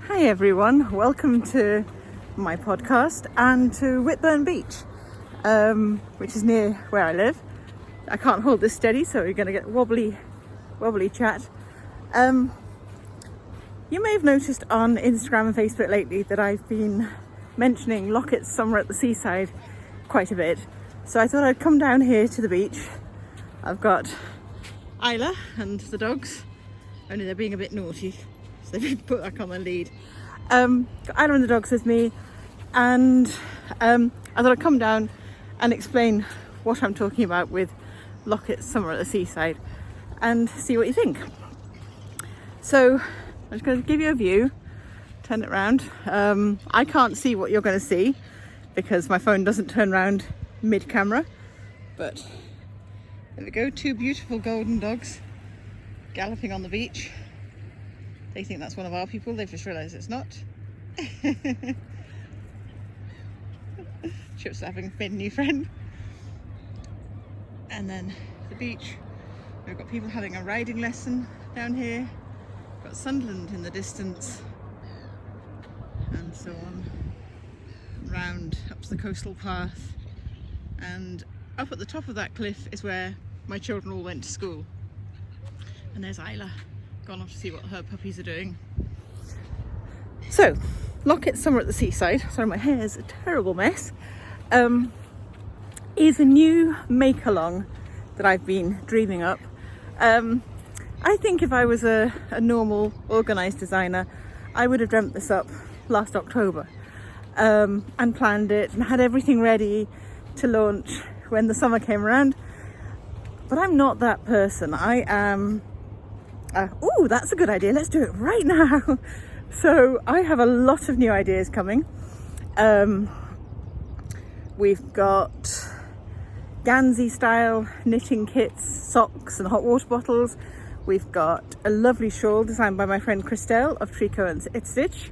Hi everyone, welcome to my podcast and to Whitburn Beach, which is near where I live. I can't hold this steady, so you're going to get wobbly chat. You may have noticed on Instagram and Facebook lately that I've been mentioning Locket's Summer at the Seaside quite a bit. So I thought I'd come down here to the beach. I've got Isla and the dogs, only they're being a bit naughty, so they've been put back on the lead. Got Isla and the dogs with me, and I thought I'd come down and explain what I'm talking about with Locket's Summer at the Seaside and see what you think. So I'm just going to give you a view, turn it around. I can't see what you're going to see because my phone doesn't turn around mid-camera, but there we go, two beautiful golden dogs galloping on the beach. They think that's one of our people, they've just realised it's not. Chip's having made a new friend. And then the beach, we've got people having a riding lesson down here. Got Sunderland in the distance, and so on. Round up to the coastal path, and up at the top of that cliff is where my children all went to school. And there's Isla, gone off to see what her puppies are doing. So, Locket's Summer at the Seaside, sorry my hair's a terrible mess, is a new make-along that I've been dreaming up. I think if I was a normal organised designer, I would have dreamt this up last October and planned it and had everything ready to launch when the summer came around. But I'm not that person. I am oh, that's a good idea, let's do it right now. So I have a lot of new ideas coming. We've got Gansey style knitting kits, socks and hot water bottles. We've got a lovely shawl designed by my friend Christelle of Tricot and Stitch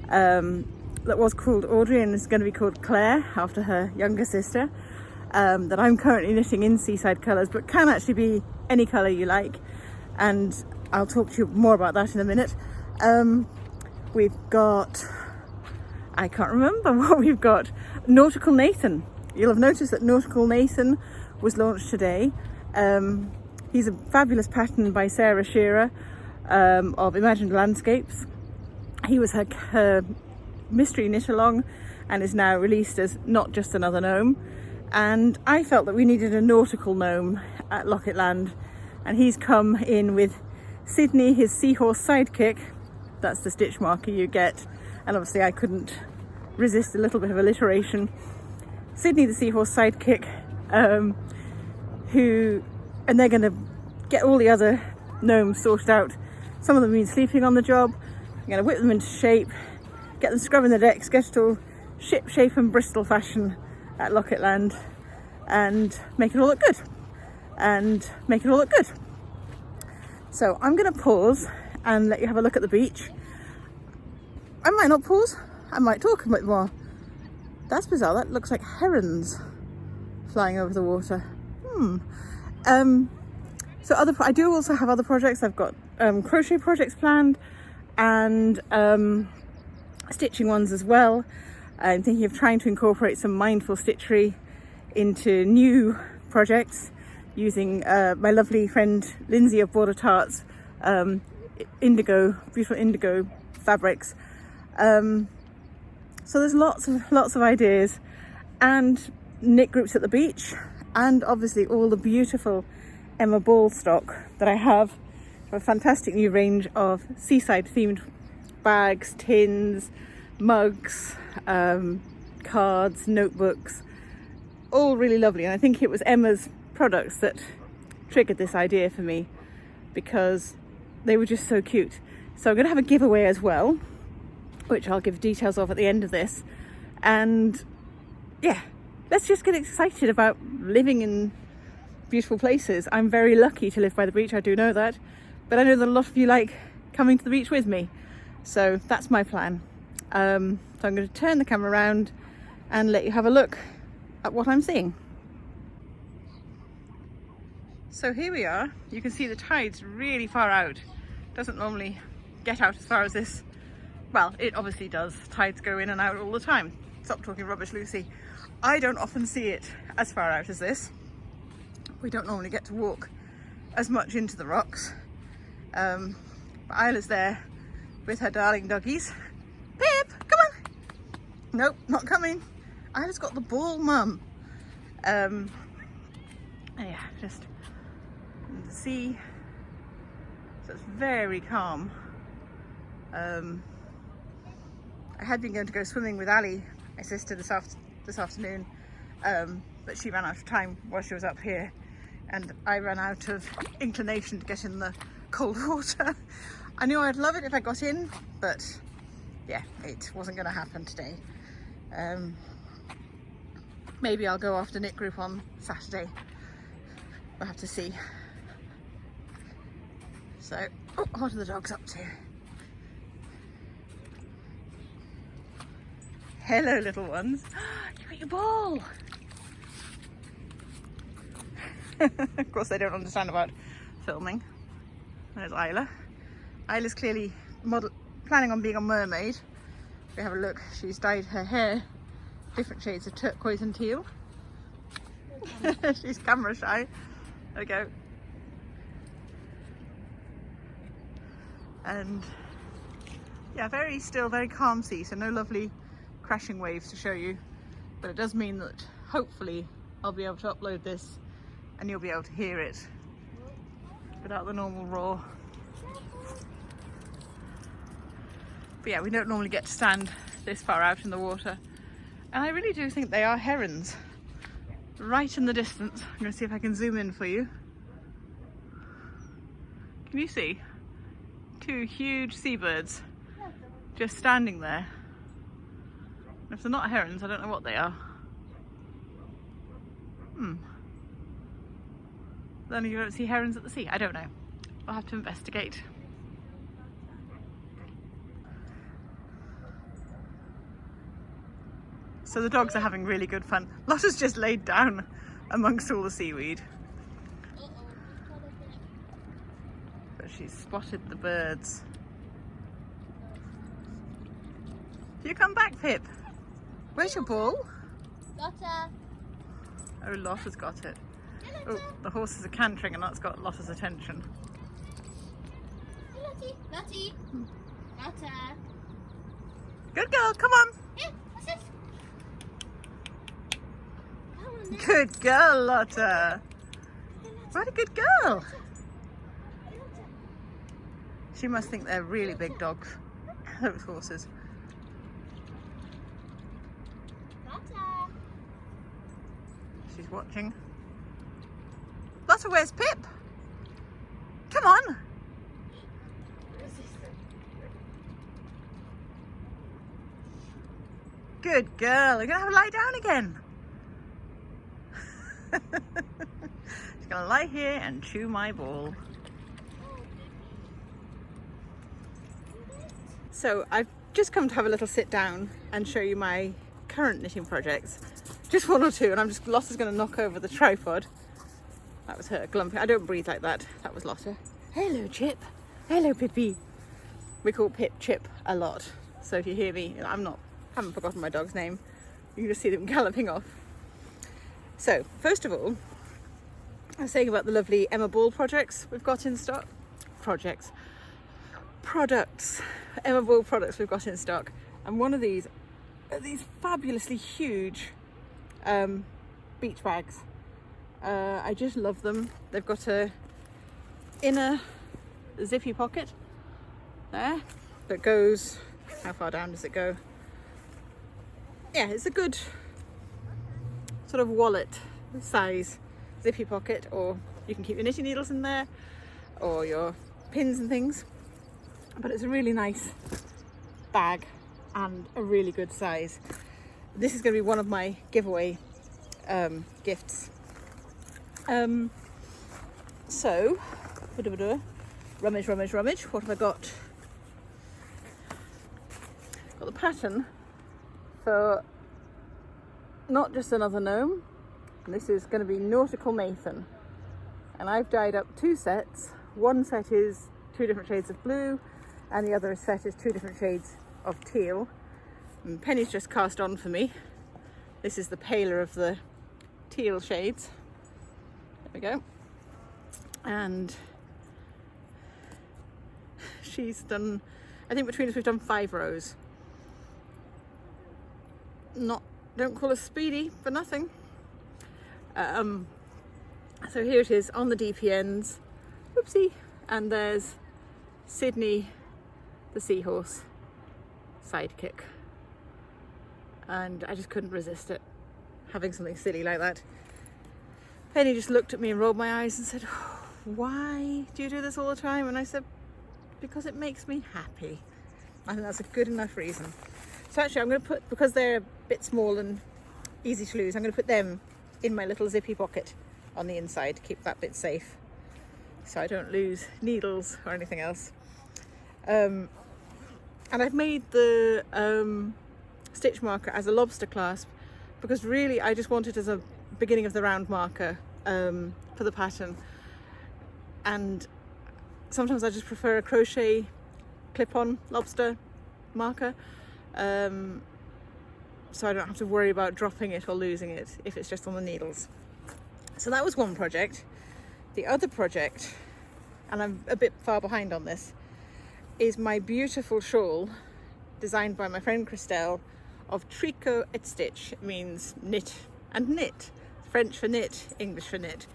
that was called Audrey and is going to be called Claire after her younger sister, that I'm currently knitting in Seaside colours, but can actually be any colour you like, and I'll talk to you more about that in a minute. We've got, I can't remember what we've got, Nautical Nathan. You'll have noticed that Nautical Nathan was launched today. He's a fabulous pattern by Sarah Shearer of Imagined Landscapes. He was her mystery knit along and is now released as Not Just Another Gnome. And I felt that we needed a nautical gnome at Locket Land, and he's come in with Sydney, his seahorse sidekick. That's the stitch marker you get, and obviously I couldn't resist a little bit of alliteration. Sydney the seahorse sidekick, and they're going to get all the other gnomes sorted out. Some of them have been sleeping on the job. I'm going to whip them into shape, get them scrubbing the decks, get it all ship shape and Bristol fashion at Locket Land, and make it all look good. So I'm going to pause and let you have a look at the beach. I might not pause, I might talk a bit more. That's bizarre, that looks like herons flying over the water. So I do also have other projects. I've got crochet projects planned and stitching ones as well. I'm thinking of trying to incorporate some mindful stitchery into new projects using my lovely friend Lindsay of Border Tarts beautiful indigo fabrics. So there's lots of ideas, and knit groups at the beach, and obviously all the beautiful Emma Ball stock that I have. A fantastic new range of seaside themed bags, tins, mugs, cards, notebooks, all really lovely. And I think it was Emma's products that triggered this idea for me because they were just so cute. So I'm going to have a giveaway as well, which I'll give details of at the end of this. And yeah, let's just get excited about living in beautiful places. I'm very lucky to live by the beach, I do know that, but I know that a lot of you like coming to the beach with me, so that's my plan. So I'm going to turn the camera around and let you have a look at what I'm seeing. So here we are. You can see the tide's really far out. Doesn't normally get out as far as this Well, it obviously does. Tides go in and out all the time. Stop talking rubbish, Lucy. I don't often see it as far out as this. We don't normally get to walk as much into the rocks. But Isla's there with her darling doggies. Pip, come on. Nope, not coming. Isla's got the ball, mum. Yeah, just in the sea. So it's very calm. I had been going to go swimming with Ali, my sister, this afternoon, but she ran out of time while she was up here, and I ran out of inclination to get in the cold water. I knew I'd love it if I got in, but yeah, it wasn't going to happen today. Maybe I'll go after knit group on Saturday. We'll have to see. So, oh, what are the dogs up to? Hello, little ones. You got your ball. Of course, they don't understand about filming. There's Isla. Isla's clearly planning on being a mermaid. If we have a look, she's dyed her hair different shades of turquoise and teal. She's camera shy. There we go. And yeah, very still, very calm sea, so no lovely crashing waves to show you, but it does mean that hopefully I'll be able to upload this and you'll be able to hear it without the normal roar. But yeah, we don't normally get to stand this far out in the water, and I really do think they are herons right in the distance. I'm going to see if I can zoom in for you. Can you see two huge seabirds just standing there? If they're not herons, I don't know what they are. Then you don't see herons at the sea. I don't know. I'll have to investigate. So the dogs are having really good fun. Lotta's just laid down amongst all the seaweed. But she's spotted the birds. You come back, Pip. Where's your ball? Lotta. Oh, Lotta's got it. Oh, the horses are cantering and that's got Lotta's attention. Hey, Lottie. Lottie. Lotta. Good girl, come on. Here, what's this? Come on then. Good girl, Lotta. What a good girl. She must think they're really big dogs, those horses. Lotta. She's watching. Lotta, where's Pip? Come on. Good girl. You're going to have a lie down again. She's going to lie here and chew my ball. So I've just come to have a little sit down and show you my current knitting projects. Just one or two, and Lotta's going to knock over the tripod. That was her glumping. I don't breathe like that. That was Lotta. Hello, Chip. Hello, Pippi. We call Pip Chip a lot. So if you hear me, haven't forgotten my dog's name. You can just see them galloping off. So first of all, I was saying about the lovely Emma Ball projects we've got in stock. Products. Emma Ball products we've got in stock. And one of these are these fabulously huge beach bags. I just love them. They've got a inner zippy pocket there that goes, how far down does it go? Yeah, it's a good sort of wallet size zippy pocket, or you can keep your knitting needles in there or your pins and things, but it's a really nice bag and a really good size. This is going to be one of my giveaway gifts. So rummage. What have I got? Got the pattern for Not Just Another Gnome. And this is going to be Nautical Mason, and I've dyed up two sets. One set is two different shades of blue and the other set is two different shades of teal. And Penny's just cast on for me. This is the paler of the teal shades. There we go. And she's done, I think between us we've done 5 rows. Don't call us speedy for nothing. So here it is on the DPNs. Whoopsie. And there's Sydney, the seahorse, sidekick. And I just couldn't resist it, having something silly like that. Penny just looked at me and rolled my eyes and said, oh, why do you do this all the time? And I said, because it makes me happy. I think that's a good enough reason. So actually I'm going to put, because they're a bit small and easy to lose, I'm going to put them in my little zippy pocket on the inside to keep that bit safe, so I don't lose needles or anything else. And I've made the stitch marker as a lobster clasp because really I just want it as a beginning of the round marker for the pattern, and sometimes I just prefer a crochet clip-on lobster marker, so I don't have to worry about dropping it or losing it if it's just on the needles. So that was one project. The other project, and I'm a bit far behind on this, is my beautiful shawl designed by my friend Christelle of tricot et stitch. It means knit and knit. French for knit, English for knit.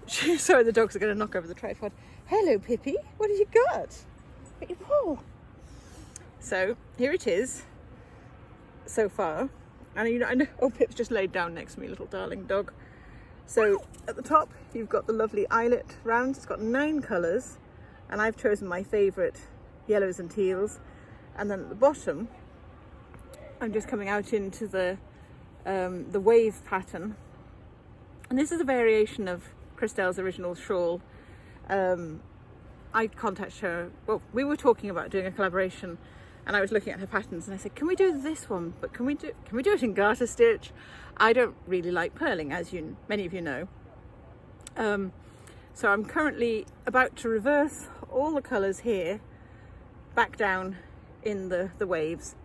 Sorry, the dogs are going to knock over the tripod. Hello Pippi, what have you got? At your paw. So here it is so far. And you know, I know, oh, Pip's just laid down next to me, little darling dog. So at the top you've got the lovely eyelet round. It's got 9 colours and I've chosen my favourite yellows and teals. And then at the bottom I'm just coming out into the wave pattern, and this is a variation of Christelle's original shawl. I contacted her, well, we were talking about doing a collaboration and I was looking at her patterns and I said, can we do this one, but can we do it in garter stitch? I don't really like purling, as many of you know. So I'm currently about to reverse all the colours here back down in the waves.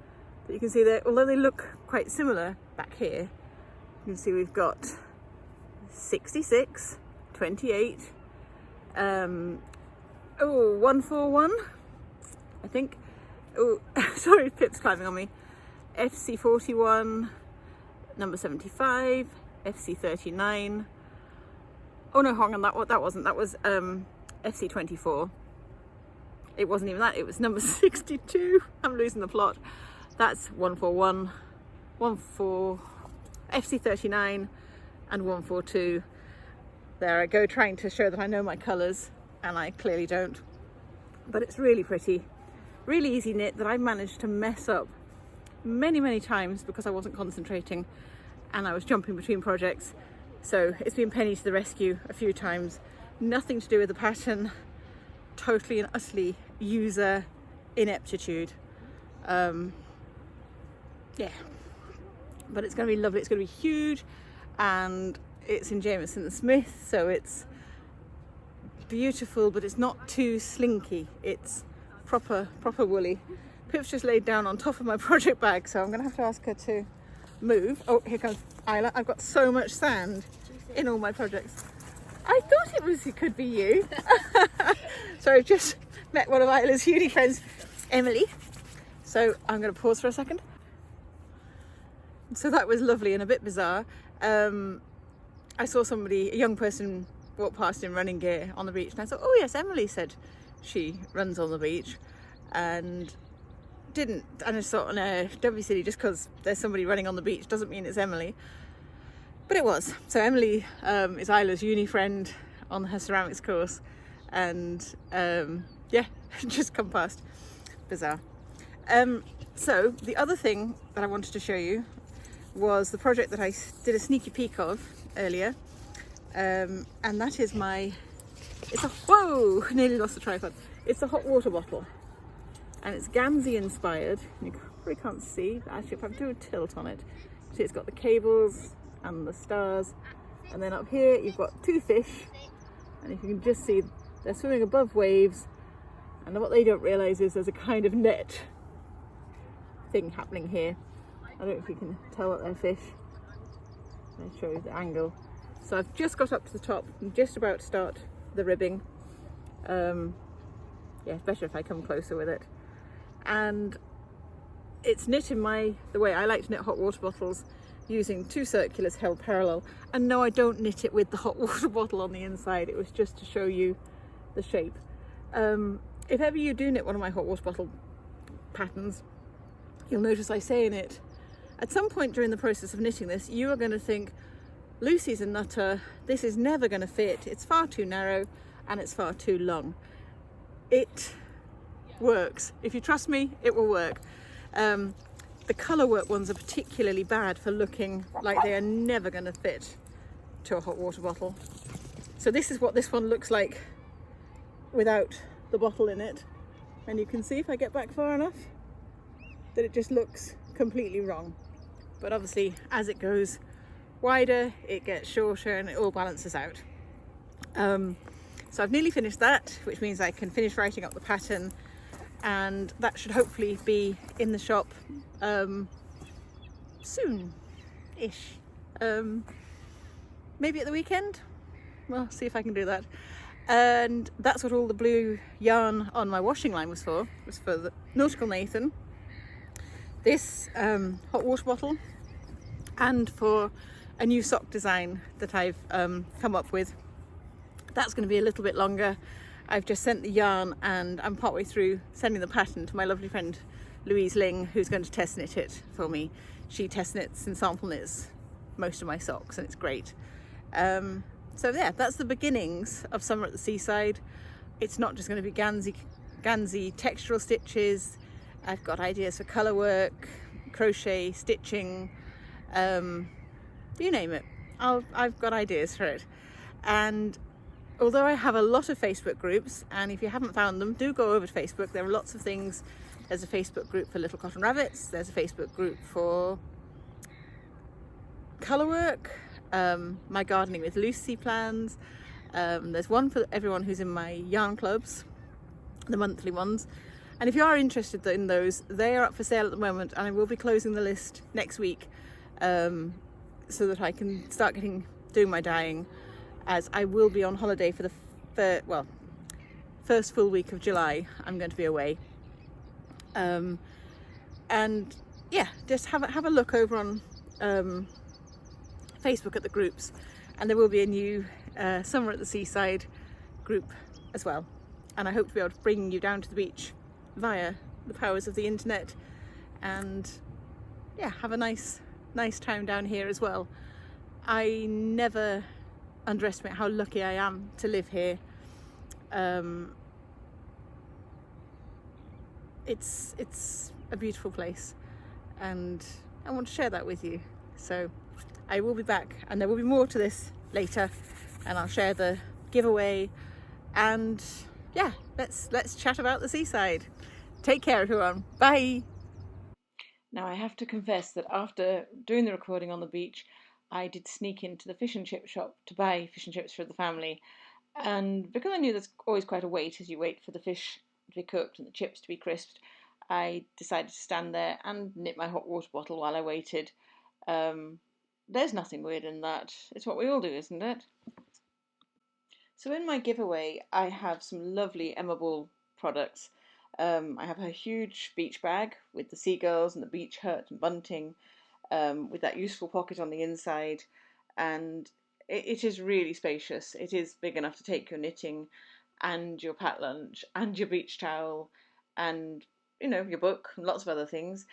But you can see that although they look quite similar back here, you can see we've got 66, 28, 141, I think. Oh, sorry, Pip's climbing on me. FC 41, number 75, FC 39. Oh no, hang on, that wasn't. That was FC 24. It wasn't even that. It was number 62. I'm losing the plot. That's 141, 14, FC 39, and 142. There I go, trying to show that I know my colours, and I clearly don't. But it's really pretty. Really easy knit that I managed to mess up many times because I wasn't concentrating and I was jumping between projects. So it's been Penny to the rescue a few times. Nothing to do with the pattern, totally and utterly user ineptitude. Yeah, but it's going to be lovely. It's going to be huge, and it's in Jameson & Smith, so it's beautiful, but it's not too slinky. It's proper woolly. Pip's just laid down on top of my project bag, so I'm going to have to ask her to move. Oh, here comes Isla. I've got so much sand in all my projects. I thought it could be you. So I've just met one of Isla's uni friends, Emily. So I'm going to pause for a second. So that was lovely and a bit bizarre. I saw somebody, a young person, walk past in running gear on the beach, and I thought, oh yes, Emily said she runs on the beach, and didn't. And I thought, no, don't be silly, just because there's somebody running on the beach doesn't mean it's Emily. But it was. So Emily is Isla's uni friend on her ceramics course, and yeah, just come past. Bizarre. So the other thing that I wanted to show you was the project that I did a sneaky peek of earlier, and that is whoa, nearly lost the tripod. It's a hot water bottle, and it's Gansey inspired. You probably can't see, but actually if I do a tilt on it, see it's got the cables and the stars, and then up here you've got 2 fish, and if you can just see, they're swimming above waves, and what they don't realise is there's a kind of net thing happening here. I don't know if you can tell that they're fish. I'll show you the angle. So I've just got up to the top. I'm just about to start the ribbing. Yeah, it's better if I come closer with it. And it's knit in the way I like to knit hot water bottles, using 2 circulars held parallel. And no, I don't knit it with the hot water bottle on the inside. It was just to show you the shape. If ever you do knit one of my hot water bottle patterns, you'll notice I say in it, at some point during the process of knitting this, you are going to think, Lucy's a nutter, this is never going to fit, it's far too narrow and it's far too long. It works. If you trust me, it will work. The colour work ones are particularly bad for looking like they are never going to fit to a hot water bottle. So this is what this one looks like without the bottle in it. And you can see, if I get back far enough, that it just looks completely wrong. But obviously, as it goes wider, it gets shorter and it all balances out. So I've nearly finished that, which means I can finish writing up the pattern, and that should hopefully be in the shop soon-ish. Maybe at the weekend? Well, see if I can do that. And that's what all the blue yarn on my washing line was for the Nautical Nathan, this hot water bottle, and for a new sock design that I've come up with. That's going to be a little bit longer. I've just sent the yarn and I'm partway through sending the pattern to my lovely friend Louise Ling, who's going to test knit it for me. She test knits and sample knits most of my socks and it's great. So yeah, that's the beginnings of Summer at the Seaside. It's not just going to be Gansey textural stitches. I've got ideas for colour work, crochet, stitching, you name it. I've got ideas for it. And although I have a lot of Facebook groups, and if you haven't found them, do go over to Facebook. There are lots of things. There's a Facebook group for Little Cotton Rabbits. There's a Facebook group for colour work, my Gardening with Lucy plans. There's one for everyone who's in my yarn clubs, the monthly ones. And if you are interested in those, they are up for sale at the moment, and I will be closing the list next week, so that I can start doing my dyeing, as I will be on holiday for the first full week of July. I'm going to be away. And yeah, just have a look over on Facebook at the groups, and there will be a new Summer at the Seaside group as well. And I hope to be able to bring you down to the beach via the powers of the internet, and yeah, have a nice time down here as well. I never underestimate how lucky I am to live here. It's a beautiful place, and I want to share that with you. So I will be back, and there will be more to this later, and I'll share the giveaway, and yeah, let's chat about the seaside. Take care, everyone. Bye. Now I have to confess that after doing the recording on the beach, I did sneak into the fish and chip shop to buy fish and chips for the family, and because I knew there's always quite a wait as you wait for the fish to be cooked and the chips to be crisped, I decided to stand there and knit my hot water bottle while I waited. There's nothing weird in that. It's what we all do, isn't it? So in my giveaway, I have some lovely Emma Bull products. I have a huge beach bag with the seagulls and the beach hut and bunting, with that useful pocket on the inside, and it is really spacious. It is big enough to take your knitting and your packed lunch and your beach towel and, you know, your book and lots of other things.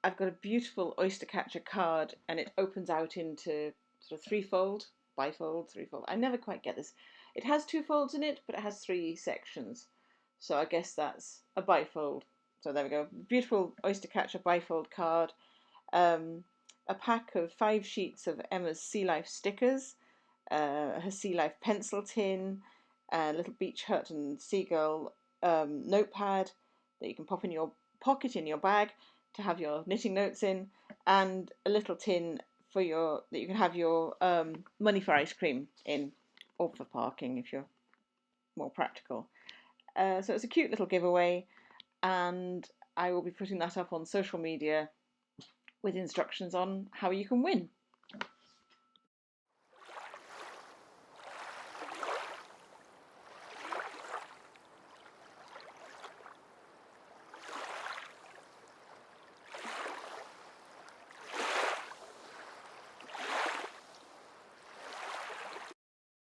I've got a beautiful oyster catcher card, and it opens out into sort of threefold, bifold, threefold. I never quite get this. It has 2 folds in it, but it has 3 sections. So I guess that's a bifold. So there we go. Beautiful oyster catcher bifold card. A pack of 5 sheets of Emma's Sea Life stickers, her Sea Life pencil tin, a little beach hut and seagull notepad that you can pop in your pocket in your bag to have your knitting notes in, and a little tin for that you can have your money for ice cream in, or for parking if you're more practical. So it's a cute little giveaway, and I will be putting that up on social media with instructions on how you can win.